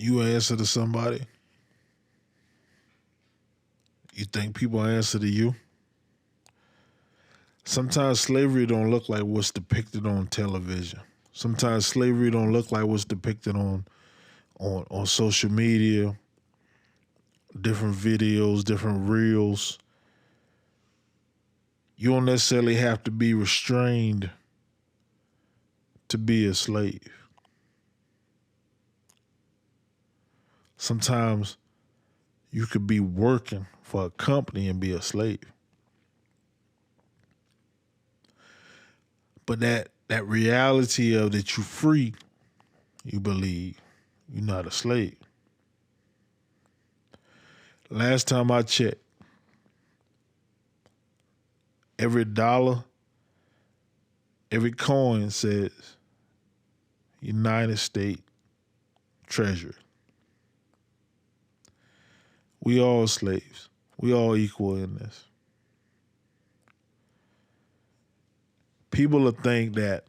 You answer to somebody. You think people answer to you. Sometimes slavery don't look like what's depicted on television. Sometimes slavery don't look like what's depicted on social media, different videos, different reels. You don't necessarily have to be restrained to be a slave. Sometimes you could be working for a company and be a slave. But that reality of that you free, you believe you're not a slave. Last time I checked, every dollar, every coin says United States Treasury. We all slaves. We all equal in this. People will think that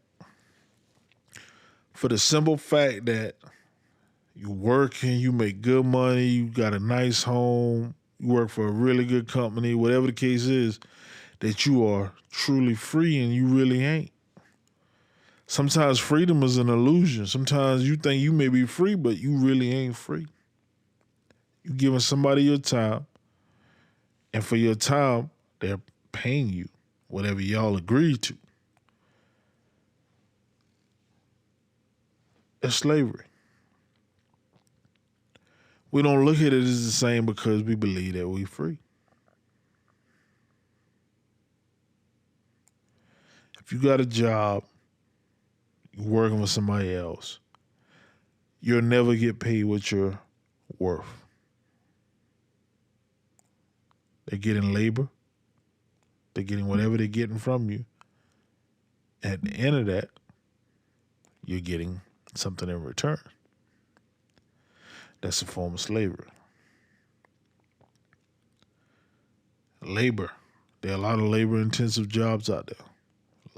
for the simple fact that you working, you make good money, you got a nice home, you work for a really good company, whatever the case is, that you are truly free and you really ain't. Sometimes freedom is an illusion. Sometimes you think you may be free, but you really ain't free. You giving somebody your time, and for your time, they're paying you whatever y'all agreed to. It's slavery. We don't look at it as the same because we believe that we free. If you got a job, you're working with somebody else, you'll never get paid what you're worth. They're getting labor. They're getting whatever they're getting from you. At the end of that, you're getting something in return. That's a form of slavery. Labor. There are a lot of labor-intensive jobs out there.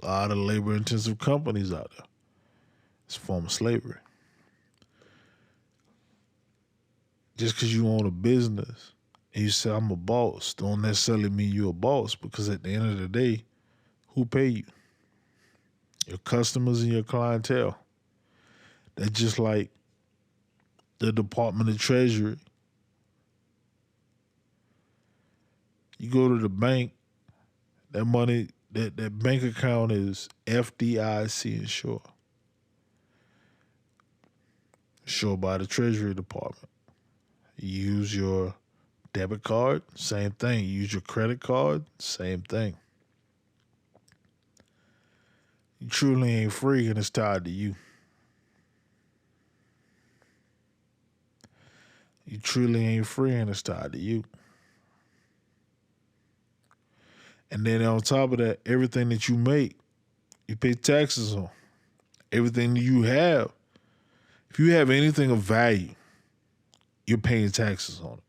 A lot of labor-intensive companies out there. It's a form of slavery. Just because you own a business and you say, I'm a boss, don't necessarily mean you're a boss, because at the end of the day, who pay you? Your customers and your clientele. That's just like the Department of Treasury. You go to the bank, that money, that bank account is FDIC insured. Insured by the Treasury Department. You use your debit card, same thing. You use your credit card, same thing. You truly ain't free and it's tied to you. You truly ain't free and it's tied to you. And then on top of that, everything that you make, you pay taxes on. Everything you have, if you have anything of value, you're paying taxes on it.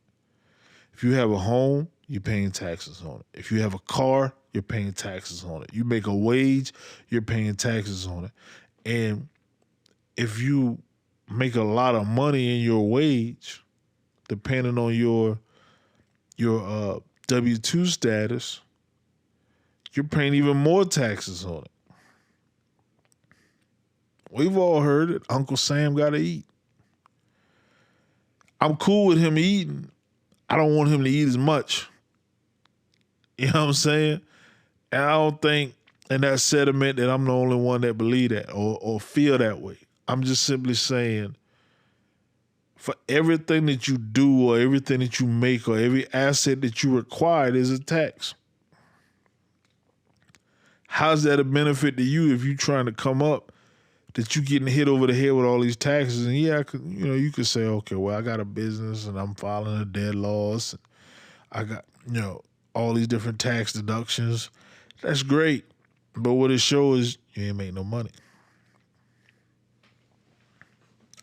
If you have a home, you're paying taxes on it. If you have a car, you're paying taxes on it. You make a wage, you're paying taxes on it. And if you make a lot of money in your wage, depending on your W-2 status, you're paying even more taxes on it. We've all heard it. Uncle Sam got to eat. I'm cool with him eating. I don't want him to eat as much. You know what I'm saying? And I don't think in that sentiment that I'm the only one that believe that or feel that way. I'm just simply saying, for everything that you do or everything that you make or every asset that you acquire, there's a tax. How's that a benefit to you if you're trying to come up that you getting hit over the head with all these taxes. And yeah, you could say, okay, well, I got a business and I'm filing the dead laws. I got, all these different tax deductions. That's great. But what it shows is you ain't make no money.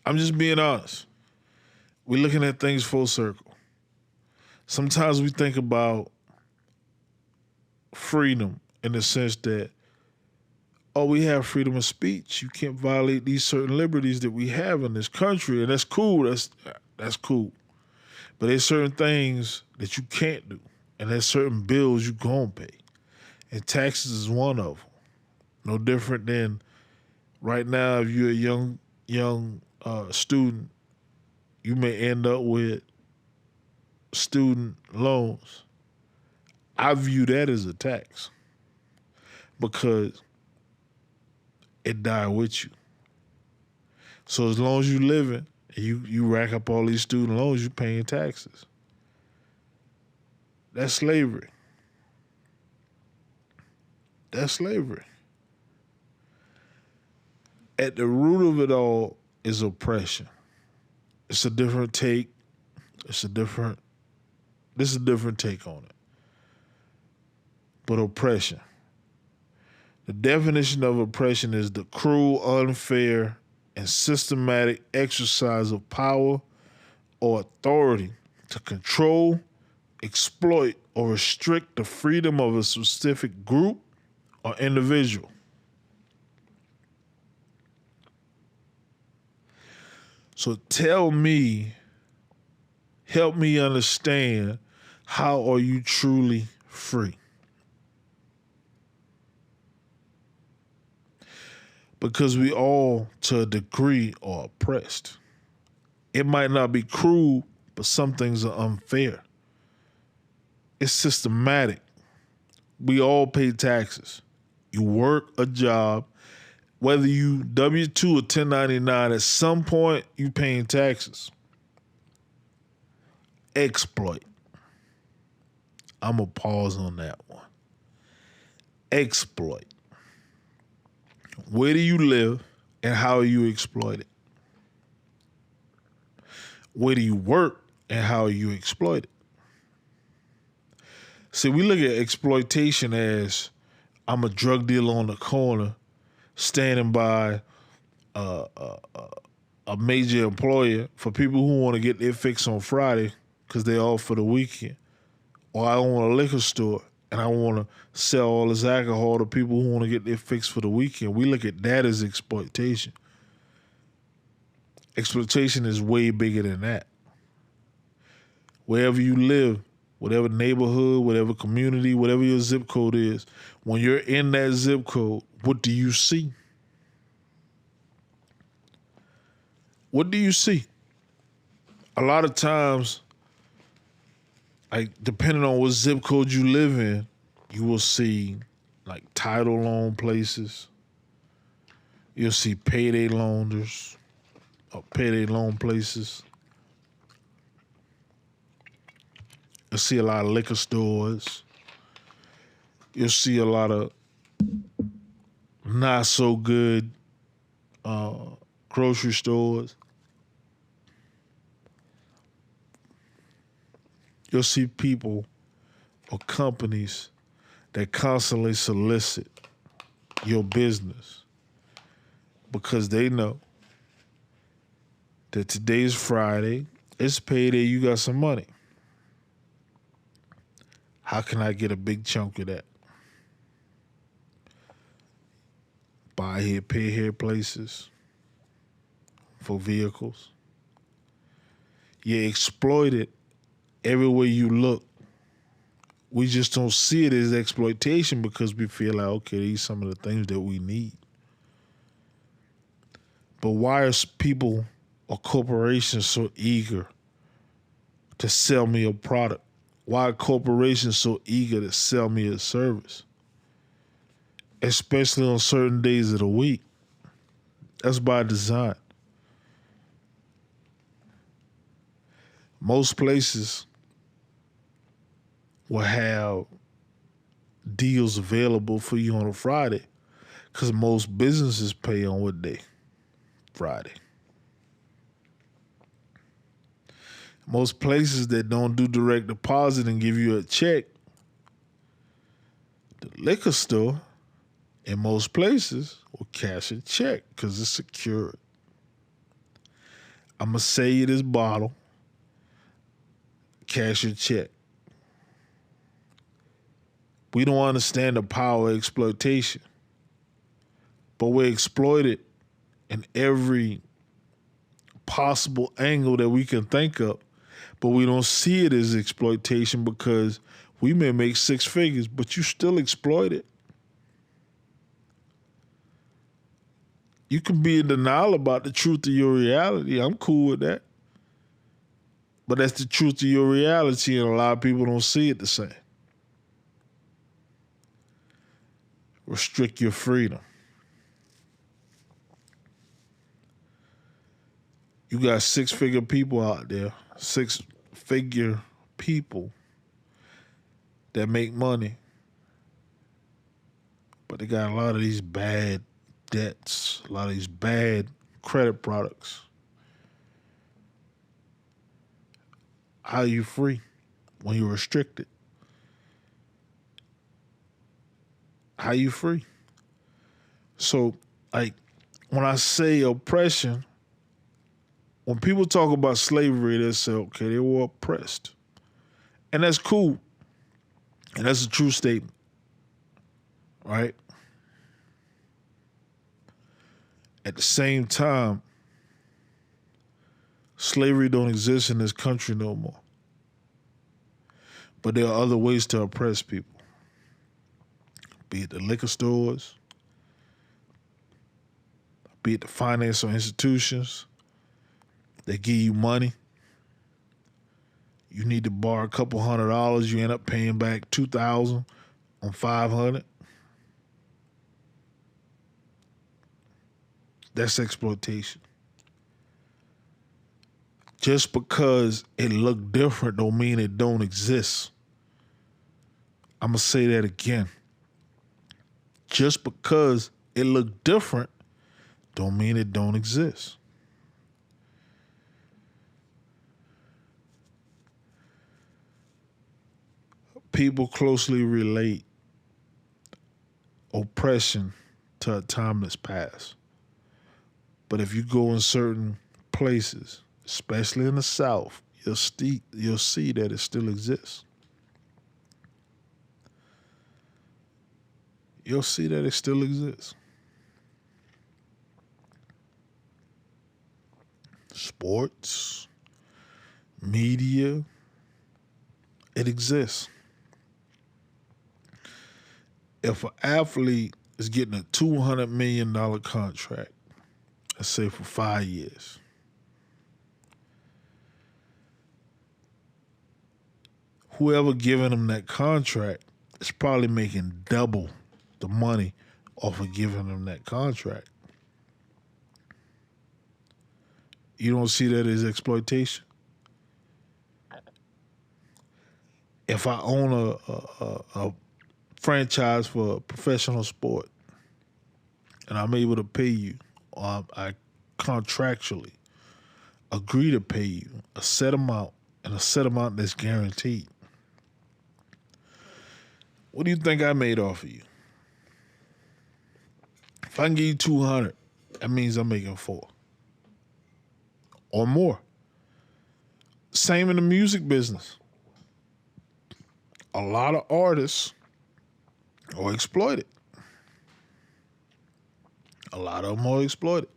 I'm just being honest. We're looking at things full circle. Sometimes we think about freedom in the sense that, oh, we have freedom of speech. You can't violate these certain liberties that we have in this country, and that's cool. That's cool. But there's certain things that you can't do, and there's certain bills you gonna pay, and taxes is one of them. No different than right now. If you're a young student, you may end up with student loans. I view that as a tax because it died with you. So as long as you living, you rack up all these student loans, you paying taxes. That's slavery. That's slavery. At the root of it all is oppression. It's a different take. This is a different take on it. But oppression. The definition of oppression is the cruel, unfair, and systematic exercise of power or authority to control, exploit, or restrict the freedom of a specific group or individual. So help me understand, how are you truly free? Because we all, to a degree, are oppressed. It might not be cruel, but some things are unfair. It's systematic. We all pay taxes. You work a job, whether you W-2 or 1099, at some point you paying taxes. Exploit. I'm going to pause on that one. Exploit. Where do you live and how are you exploited? Where do you work and how are you exploited? See, we look at exploitation as, I'm a drug dealer on the corner standing by a major employer for people who want to get their fix on Friday because they're off for the weekend. Or I own a liquor store and I want to sell all this alcohol to people who want to get their fix for the weekend. We look at that as exploitation. Exploitation is way bigger than that. Wherever you live, whatever neighborhood, whatever community, whatever your zip code is, when you're in that zip code, what do you see? What do you see? A lot of times, like, depending on what zip code you live in, you will see like title loan places. You'll see payday loaners or payday loan places. You'll see a lot of liquor stores. You'll see a lot of not so good grocery stores. You'll see people or companies that constantly solicit your business because they know that today's Friday, it's payday, you got some money. How can I get a big chunk of that? Buy here, pay here places for vehicles. You're exploited everywhere you look. We just don't see it as exploitation because we feel like, okay, these are some of the things that we need. But why are people or corporations so eager to sell me a product? Why are corporations so eager to sell me a service? Especially on certain days of the week. That's by design. Most places will have deals available for you on a Friday because most businesses pay on what day? Friday. Most places that don't do direct deposit and give you a check, the liquor store in most places will cash a check because it's secured. I'm going to sell you this bottle, cash your check. We don't understand the power of exploitation, but we exploit it in every possible angle that we can think of, but we don't see it as exploitation because we may make six figures, but you still exploit it. You can be in denial about the truth of your reality. I'm cool with that. But that's the truth of your reality, and a lot of people don't see it the same. Restrict your freedom. You got six-figure people out there, six-figure people that make money, but they got a lot of these bad debts, a lot of these bad credit products. How are you free when you're restricted? How you free? So, like, when I say oppression, when people talk about slavery, they say, okay, they were oppressed. And that's cool. And that's a true statement. Right? At the same time, slavery don't exist in this country no more. But there are other ways to oppress people. Be it the liquor stores, be it the financial institutions that give you money. You need to borrow a couple $100, you end up paying back $2,000 on $500. That's exploitation. Just because it look different don't mean it don't exist. I'm going to say that again. Just because it look different don't mean it don't exist. People closely relate oppression to a time that's past. But if you go in certain places, especially in the South, you'll see that it still exists. You'll see that it still exists. Sports, media, it exists. If an athlete is getting a $200 million contract, let's say for 5 years, whoever giving him that contract is probably making double the money off of giving him that contract. You don't see that as exploitation? If I own a franchise for a professional sport and I'm able to pay you, or I contractually agree to pay you a set amount and a set amount that's guaranteed, what do you think I made off of you? If I can give you 200, that means I'm making 4 or more. Same in the music business. A lot of artists are exploited. A lot of them are exploited.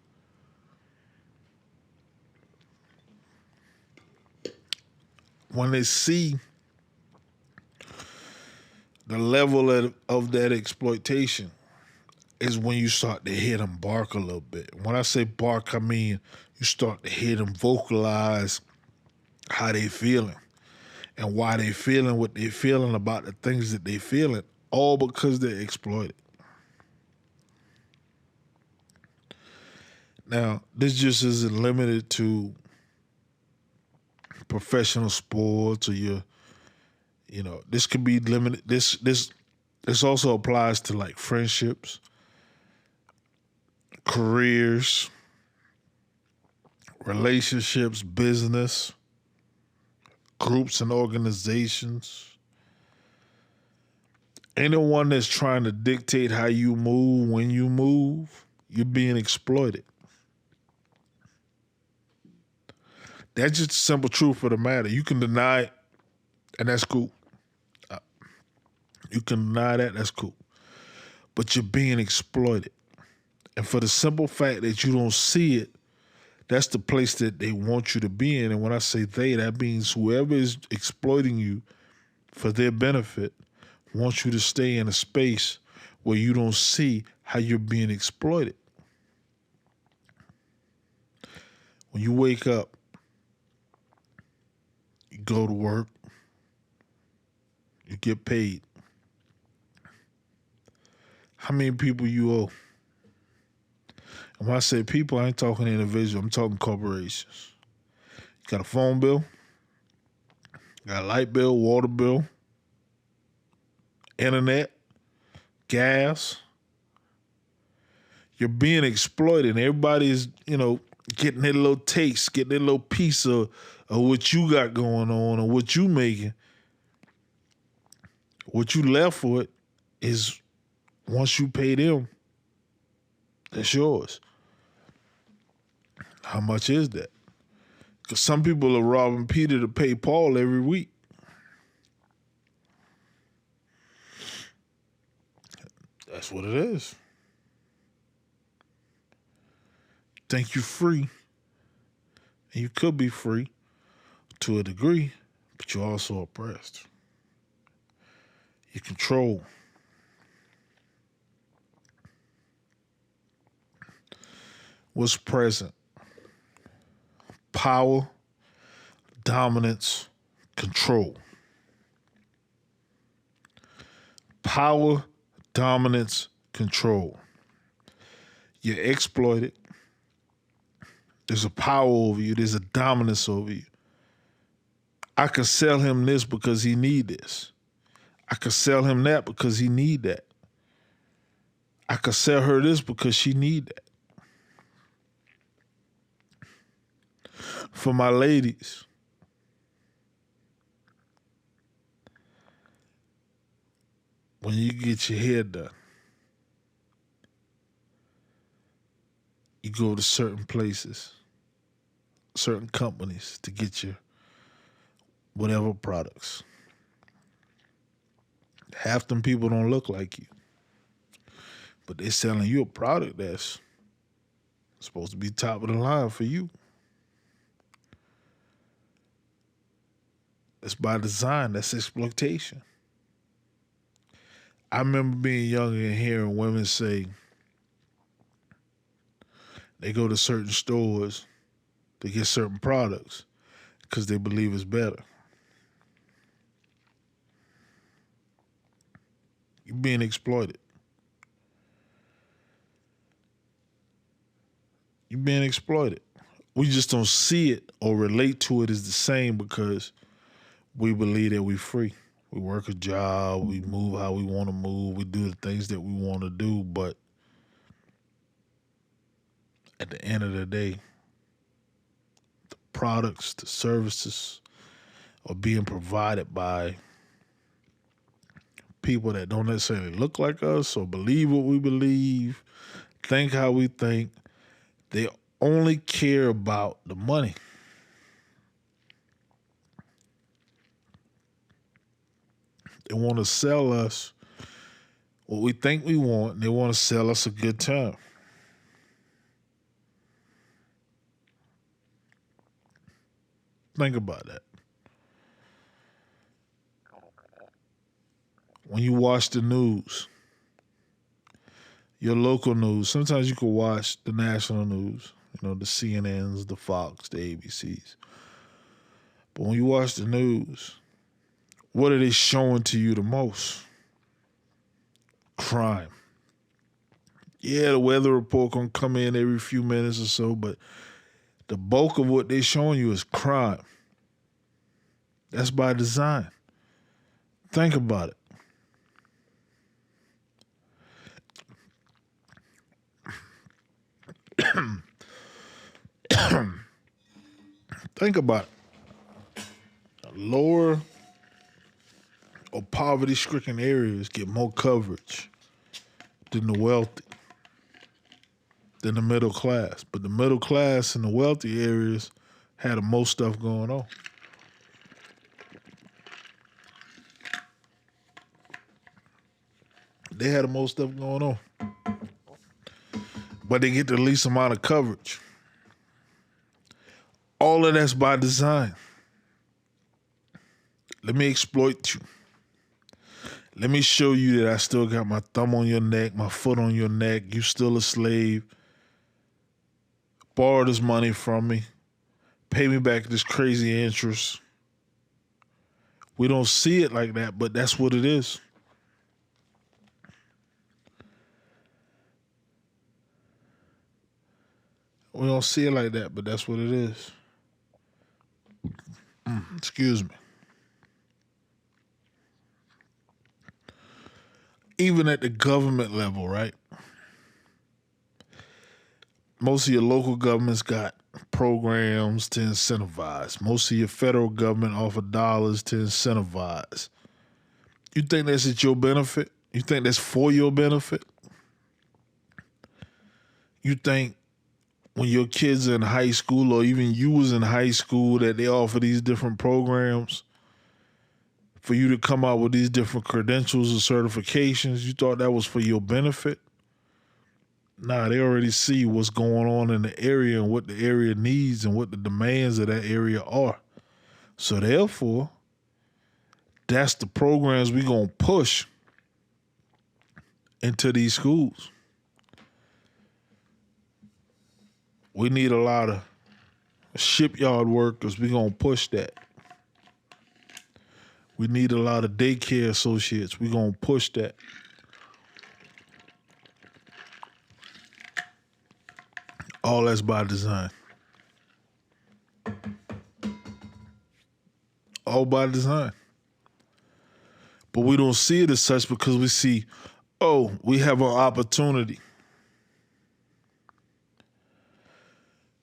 When they see the level of that exploitation is when you start to hear them bark a little bit. When I say bark, I mean you start to hear them vocalize how they feeling and why they feeling what they feeling about the things that they feeling, all because they're exploited. Now, this just isn't limited to professional sports or this could be limited. This also applies to like friendships, careers, relationships, business, groups and organizations. Anyone that's trying to dictate how you move, when you move, you're being exploited. That's just the simple truth of the matter. You can deny it, and that's cool. You can deny that, that's cool. But you're being exploited. And for the simple fact that you don't see it, that's the place that they want you to be in. And when I say they, that means whoever is exploiting you for their benefit wants you to stay in a space where you don't see how you're being exploited. When you wake up, you go to work, you get paid. How many people you owe? And when I say people, I ain't talking individual, I'm talking corporations. You got a phone bill, you got a light bill, water bill, internet, gas. You're being exploited. And everybody's, getting their little taste, getting their little piece of what you got going on or what you making. What you left with is once you pay them, that's yours. How much is that? Because some people are robbing Peter to pay Paul every week. That's what it is. Think you're free. And you could be free to a degree, but you're also oppressed. You control. What's present? Power, dominance, control. Power, dominance, control. You're exploited. There's a power over you. There's a dominance over you. I can sell him this because he need this. I could sell him that because he need that. I could sell her this because she need that. For my ladies, when you get your hair done, you go to certain places, certain companies to get your whatever products. Half them people don't look like you, but they're selling you a product that's supposed to be top of the line for you. That's by design. That's exploitation. I remember being young and hearing women say they go to certain stores to get certain products because they believe it's better. You're being exploited. You're being exploited. We just don't see it or relate to it as the same because we believe that we're free. We work a job, we move how we want to move, we do the things that we want to do, but at the end of the day, the products, the services are being provided by people that don't necessarily look like us or believe what we believe, think how we think. They only care about the money. They want to sell us what we think we want, and they want to sell us a good time. Think about that. When you watch the news, your local news, sometimes you can watch the national news, the CNNs, the Fox, the ABCs. But when you watch the news, what are they showing to you the most? Crime. Yeah, the weather report gonna come in every few minutes or so, but the bulk of what they're showing you is crime. That's by design. Think about it. Think about it. Lower or poverty-stricken areas get more coverage than the wealthy, than the middle class. But the middle class and the wealthy areas had the most stuff going on. They had the most stuff going on. But they get the least amount of coverage. All of that's by design. Let me exploit you. Let me show you that I still got my thumb on your neck, my foot on your neck. You still a slave. Borrow this money from me. Pay me back this crazy interest. We don't see it like that, but that's what it is. We don't see it like that, but that's what it is. Excuse me. Even at the government level, right? Most of your local governments got programs to incentivize. Most of your federal government offer dollars to incentivize. You think that's at your benefit? You think that's for your benefit? You think when your kids are in high school or even you was in high school that they offer these different programs for you to come out with these different credentials or certifications, you thought that was for your benefit? Nah, they already see what's going on in the area and what the area needs and what the demands of that area are. So therefore, that's the programs we're going to push into these schools. We need a lot of shipyard workers. We're going to push that. We need a lot of daycare associates. We're going to push that. All that's by design. All by design. But we don't see it as such because we see, oh, we have an opportunity.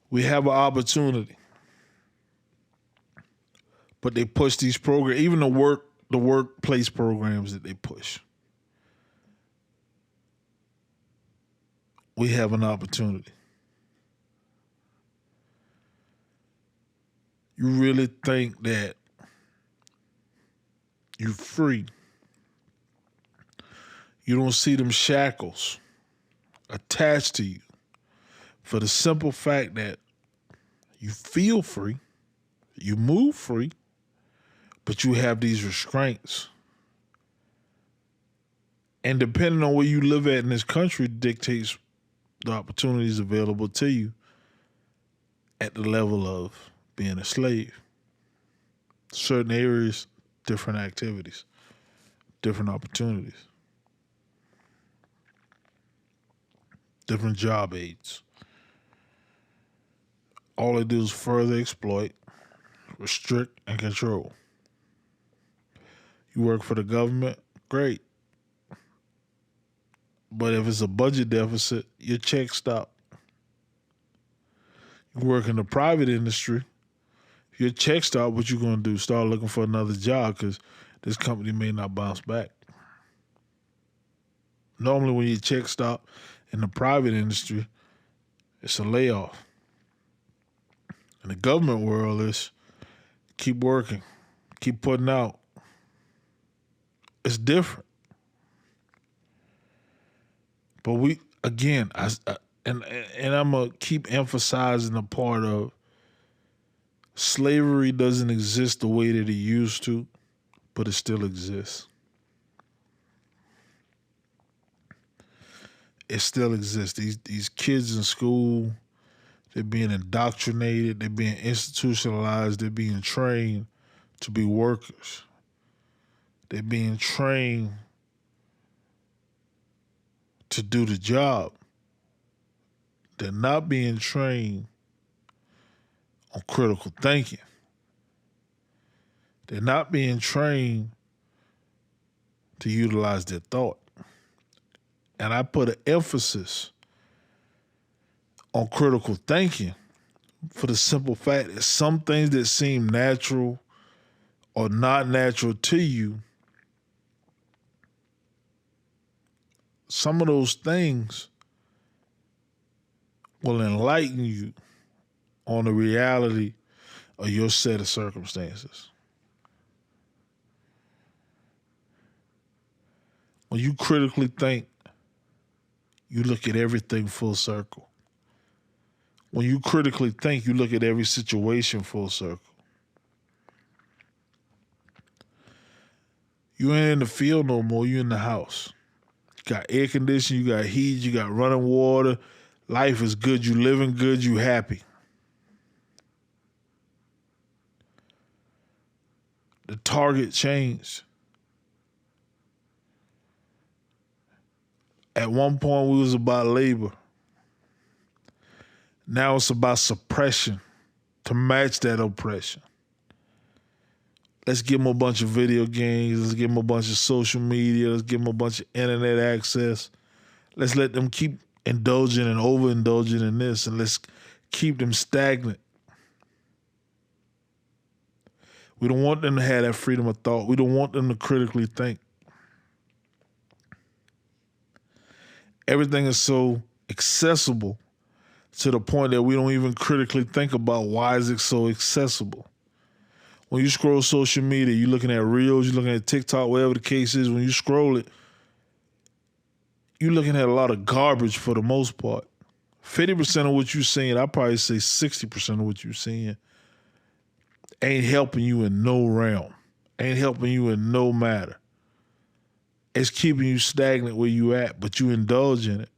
We have an opportunity. But they push these programs, even the workplace programs that they push. We have an opportunity. You really think that you're free? You don't see them shackles attached to you for the simple fact that you feel free, you move free, but you have these restraints. And depending on where you live at in this country dictates the opportunities available to you at the level of being a slave. Certain areas, different activities, different opportunities, different job aids. All they do is further exploit, restrict, and control. You work for the government, great. But if it's a budget deficit, your check stop. You work in the private industry, if your check stop, what you going to do? Start looking for another job because this company may not bounce back. Normally when your check stop in the private industry, it's a layoff. In the government world, it's keep working, keep putting out. It's different. But we, again, and I'm going to keep emphasizing the part of slavery doesn't exist the way that it used to, but it still exists. It still exists. These kids in school, they're being indoctrinated, they're being institutionalized, they're being trained to be workers. They're being trained to do the job. They're not being trained on critical thinking. They're not being trained to utilize their thought. And I put an emphasis on critical thinking for the simple fact that some things that seem natural or not natural to you, some of those things will enlighten you on the reality of your set of circumstances. When you critically think, you look at everything full circle. When you critically think, you look at every situation full circle. You ain't in the field no more, you in the house. You got air conditioning, you got heat, you got running water. Life is good, you living good, you happy. The target changed. At one point we was about labor. Now it's about suppression to match that oppression. Let's give them a bunch of video games. Let's give them a bunch of social media. Let's give them a bunch of internet access. Let's let them keep indulging and overindulging in this, and let's keep them stagnant. We don't want them to have that freedom of thought. We don't want them to critically think. Everything is so accessible to the point that we don't even critically think about why is it so accessible. When you scroll social media, you're looking at Reels, you're looking at TikTok, whatever the case is. When you scroll it, you're looking at a lot of garbage for the most part. 50% of what you're seeing, I'd probably say 60% of what you're seeing ain't helping you in no realm, ain't helping you in no matter. It's keeping you stagnant where you at, but you indulge in it.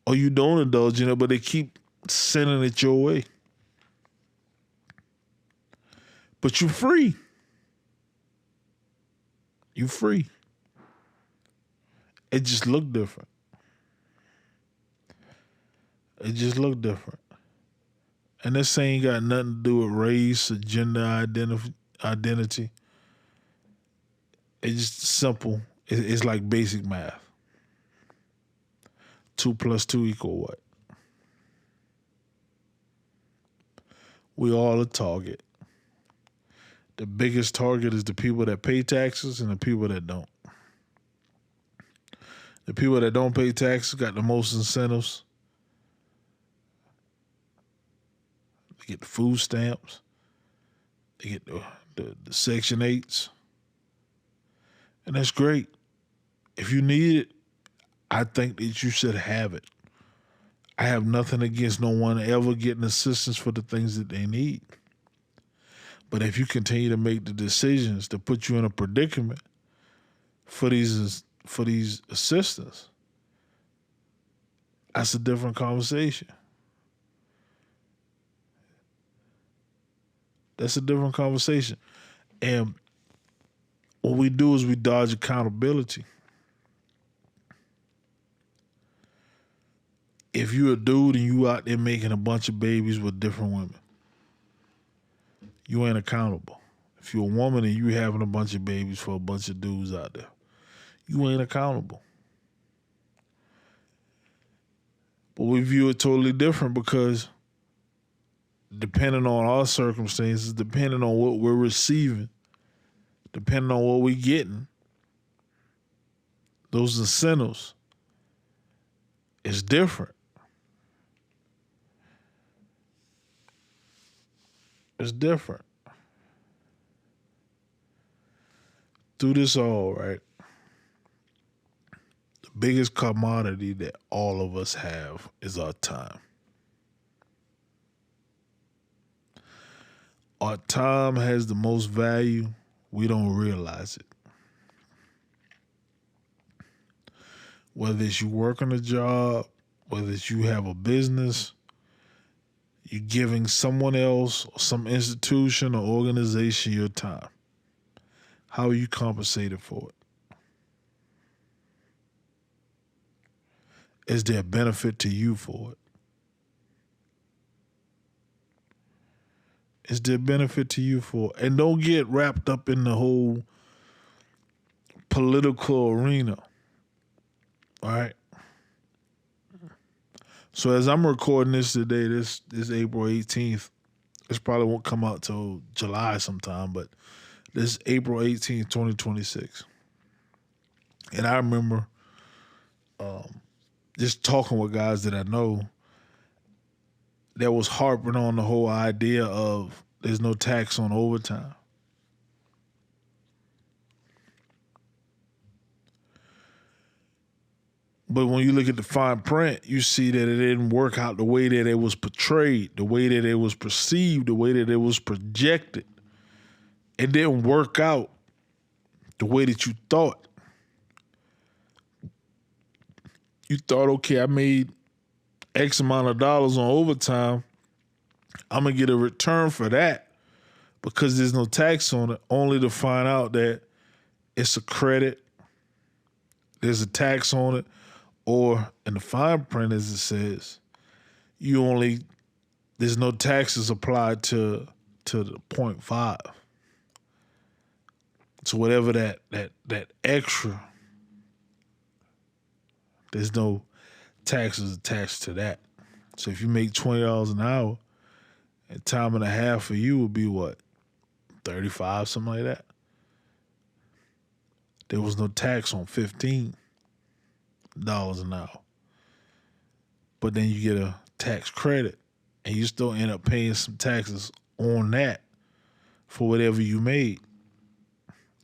Or you don't indulge in it, but they keep sending it your way. But you're free. You're free. It just look different. It just look different. And this ain't got nothing to do with race or gender identity. It's just simple. It's like basic math. 2 + 2 = what? We all a target. The biggest target is the people that pay taxes and the people that don't. The people that don't pay taxes got the most incentives. They get the food stamps. They get the Section 8s. And that's great. If you need it, I think that you should have it. I have nothing against no one ever getting assistance for the things that they need. But if you continue to make the decisions to put you in a predicament for these assistants, that's a different conversation. That's a different conversation. And what we do is we dodge accountability. If you're a dude and you out there making a bunch of babies with different women, you ain't accountable. If you're a woman and you having a bunch of babies for a bunch of dudes out there, you ain't accountable. But we view it totally different because depending on our circumstances, depending on what we're receiving, depending on what we're getting, those incentives is different. It's different. Through this all, right? The biggest commodity that all of us have is our time. Our time has the most value. We don't realize it. Whether it's you working a job, whether it's you have a business, you're giving someone else or some institution or organization your time. How are you compensated for it? Is there a benefit to you for it? Is there a benefit to you for it? And don't get wrapped up in the whole political arena, all right? So as I'm recording this today, this April 18th, this probably won't come out till July sometime, but this April 18th, 2026. And I remember just talking with guys that I know that was harping on the whole idea of there's no tax on overtime. But when you look at the fine print, you see that it didn't work out the way that it was portrayed, the way that it was perceived, the way that it was projected. It didn't work out the way that you thought. You thought, okay, I made X amount of dollars on overtime. I'm going to get a return for that because there's no tax on it, only to find out that it's a credit, there's a tax on it, or in the fine print, as it says, there's no taxes applied to the point .5. So whatever that extra, there's no taxes attached to that. So if you make $20 an hour, a time and a half for you would be what? 35, something like that. There was no tax on $15 an hour. But then you get a tax credit and you still end up paying some taxes on that for whatever you made.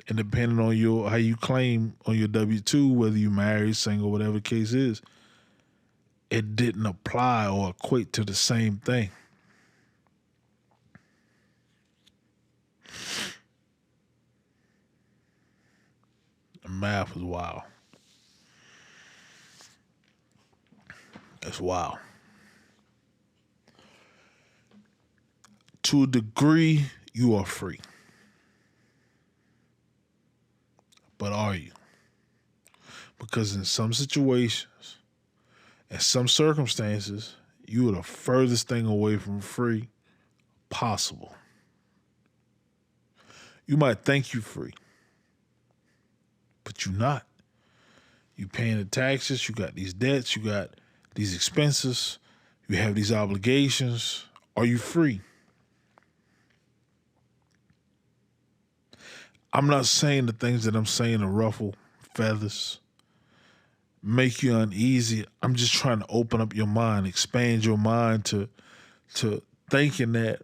And depending on how you claim on your W-2, whether you married, single, whatever the case is, it didn't apply or equate to the same thing. The math is wild. It's wild. To a degree, you are free. But are you? Because in some situations, in some circumstances, you are the furthest thing away from free possible. You might think you're free, but you're not. You paying the taxes, you got these debts, you got these expenses, you have these obligations. Are you free? I'm not saying the things that I'm saying to ruffle feathers, make you uneasy. I'm just trying to open up your mind, expand your mind to thinking that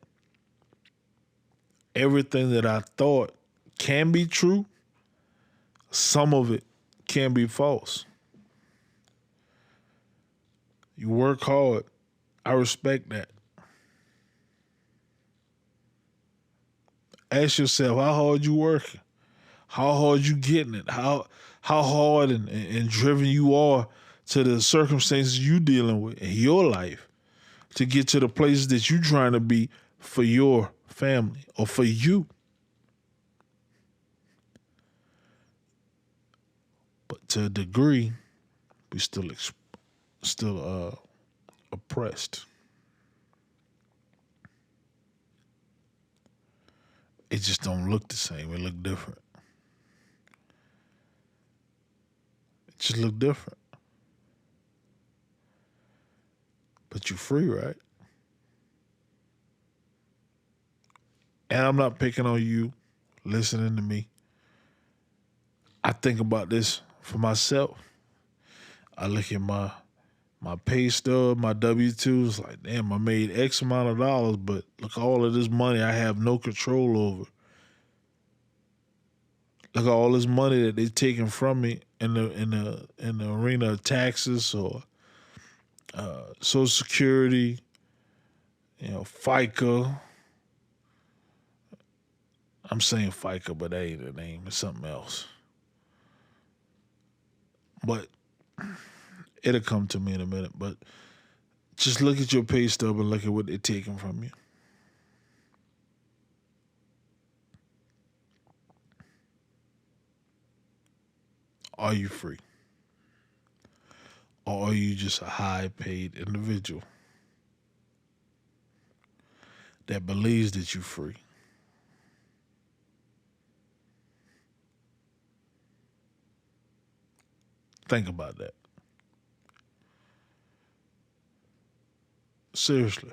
everything that I thought can be true, some of it can be false. You work hard. I respect that. Ask yourself, how hard you working? How hard you getting it? How hard and driven you are to the circumstances you dealing with in your life to get to the places that you trying to be for your family or for you. But to a degree, we still oppressed. It just don't look the same. It look different. It just look different. But you're free, right? And I'm not picking on you listening to me. I think about this for myself. I look at my pay stub, my W-2s, like, damn, I made X amount of dollars, but look at all of this money I have no control over. Look at all this money that they're taking from me in the arena of taxes or Social Security, FICA. I'm saying FICA, but that ain't the name. It's something else. But it'll come to me in a minute. But just look at your pay stub and look at what they're taking from you. Are you free? Or are you just a high paid individual that believes that you're free? Think about that. Seriously.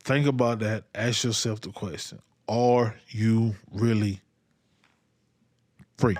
Think about that. Ask yourself the question. Are you really free?